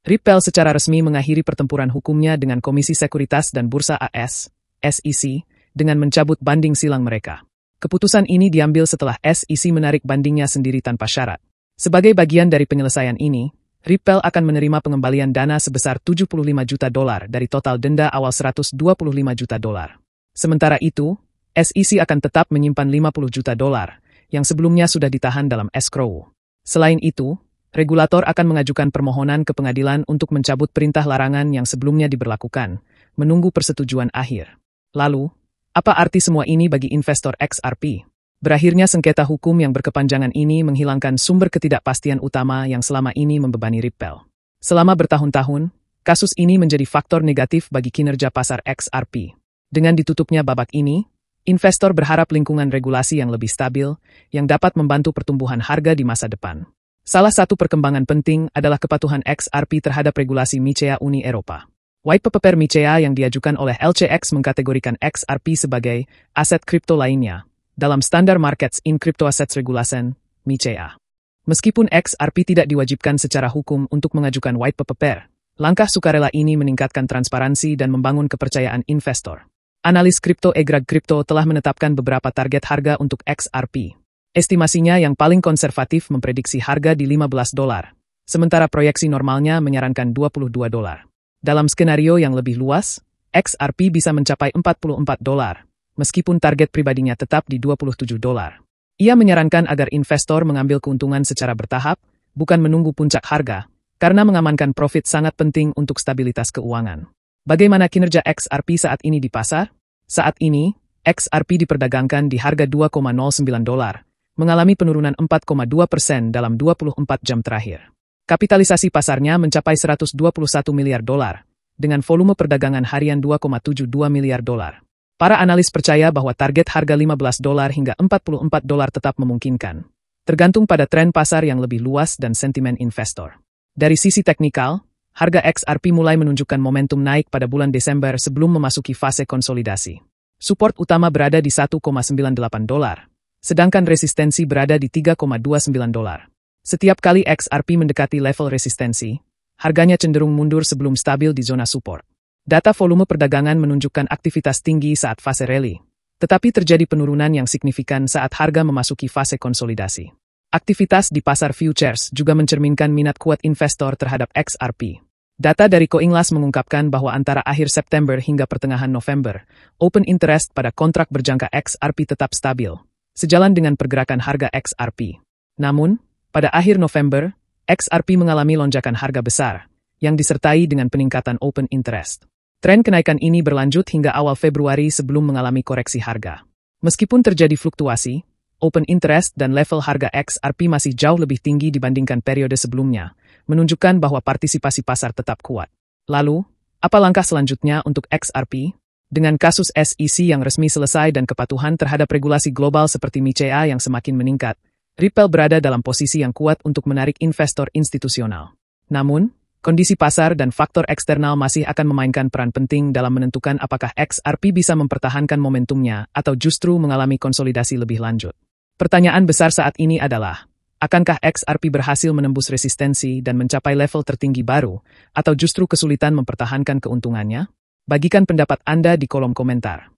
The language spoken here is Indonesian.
Ripple secara resmi mengakhiri pertempuran hukumnya dengan Komisi Sekuritas dan Bursa AS, SEC, dengan mencabut banding silang mereka. Keputusan ini diambil setelah SEC menarik bandingnya sendiri tanpa syarat. Sebagai bagian dari penyelesaian ini, Ripple akan menerima pengembalian dana sebesar $75 juta dari total denda awal $125 juta. Sementara itu, SEC akan tetap menyimpan $50 juta yang sebelumnya sudah ditahan dalam escrow. Selain itu, regulator akan mengajukan permohonan ke pengadilan untuk mencabut perintah larangan yang sebelumnya diberlakukan, menunggu persetujuan akhir. Lalu, apa arti semua ini bagi investor XRP? Berakhirnya sengketa hukum yang berkepanjangan ini menghilangkan sumber ketidakpastian utama yang selama ini membebani Ripple. Selama bertahun-tahun, kasus ini menjadi faktor negatif bagi kinerja pasar XRP. Dengan ditutupnya babak ini, investor berharap lingkungan regulasi yang lebih stabil, yang dapat membantu pertumbuhan harga di masa depan. Salah satu perkembangan penting adalah kepatuhan XRP terhadap regulasi MiCA Uni Eropa. White paper MiCA yang diajukan oleh LCX mengkategorikan XRP sebagai aset kripto lainnya dalam Standard Markets in Crypto Assets Regulation, MiCA. Meskipun XRP tidak diwajibkan secara hukum untuk mengajukan white paper, langkah sukarela ini meningkatkan transparansi dan membangun kepercayaan investor. Analis kripto Egrag Crypto telah menetapkan beberapa target harga untuk XRP. Estimasinya yang paling konservatif memprediksi harga di $15, sementara proyeksi normalnya menyarankan $22. Dalam skenario yang lebih luas, XRP bisa mencapai $44, meskipun target pribadinya tetap di $27. Ia menyarankan agar investor mengambil keuntungan secara bertahap, bukan menunggu puncak harga, karena mengamankan profit sangat penting untuk stabilitas keuangan. Bagaimana kinerja XRP saat ini di pasar? Saat ini, XRP diperdagangkan di harga $2,09, mengalami penurunan 4,2% dalam 24 jam terakhir. Kapitalisasi pasarnya mencapai $121 miliar, dengan volume perdagangan harian $2,72 miliar. Para analis percaya bahwa target harga $15 hingga $44 tetap memungkinkan, tergantung pada tren pasar yang lebih luas dan sentimen investor. Dari sisi teknikal, harga XRP mulai menunjukkan momentum naik pada bulan Desember sebelum memasuki fase konsolidasi. Support utama berada di $1,98. Sedangkan resistensi berada di $3,29. Setiap kali XRP mendekati level resistensi, harganya cenderung mundur sebelum stabil di zona support. Data volume perdagangan menunjukkan aktivitas tinggi saat fase rally, tetapi terjadi penurunan yang signifikan saat harga memasuki fase konsolidasi. Aktivitas di pasar futures juga mencerminkan minat kuat investor terhadap XRP. Data dari Coinglass mengungkapkan bahwa antara akhir September hingga pertengahan November, open interest pada kontrak berjangka XRP tetap stabil, sejalan dengan pergerakan harga XRP. Namun, pada akhir November, XRP mengalami lonjakan harga besar, yang disertai dengan peningkatan open interest. Tren kenaikan ini berlanjut hingga awal Februari sebelum mengalami koreksi harga. Meskipun terjadi fluktuasi, open interest dan level harga XRP masih jauh lebih tinggi dibandingkan periode sebelumnya, menunjukkan bahwa partisipasi pasar tetap kuat. Lalu, apa langkah selanjutnya untuk XRP? Dengan kasus SEC yang resmi selesai dan kepatuhan terhadap regulasi global seperti MiCA yang semakin meningkat, Ripple berada dalam posisi yang kuat untuk menarik investor institusional. Namun, kondisi pasar dan faktor eksternal masih akan memainkan peran penting dalam menentukan apakah XRP bisa mempertahankan momentumnya atau justru mengalami konsolidasi lebih lanjut. Pertanyaan besar saat ini adalah, akankah XRP berhasil menembus resistensi dan mencapai level tertinggi baru, atau justru kesulitan mempertahankan keuntungannya? Bagikan pendapat Anda di kolom komentar.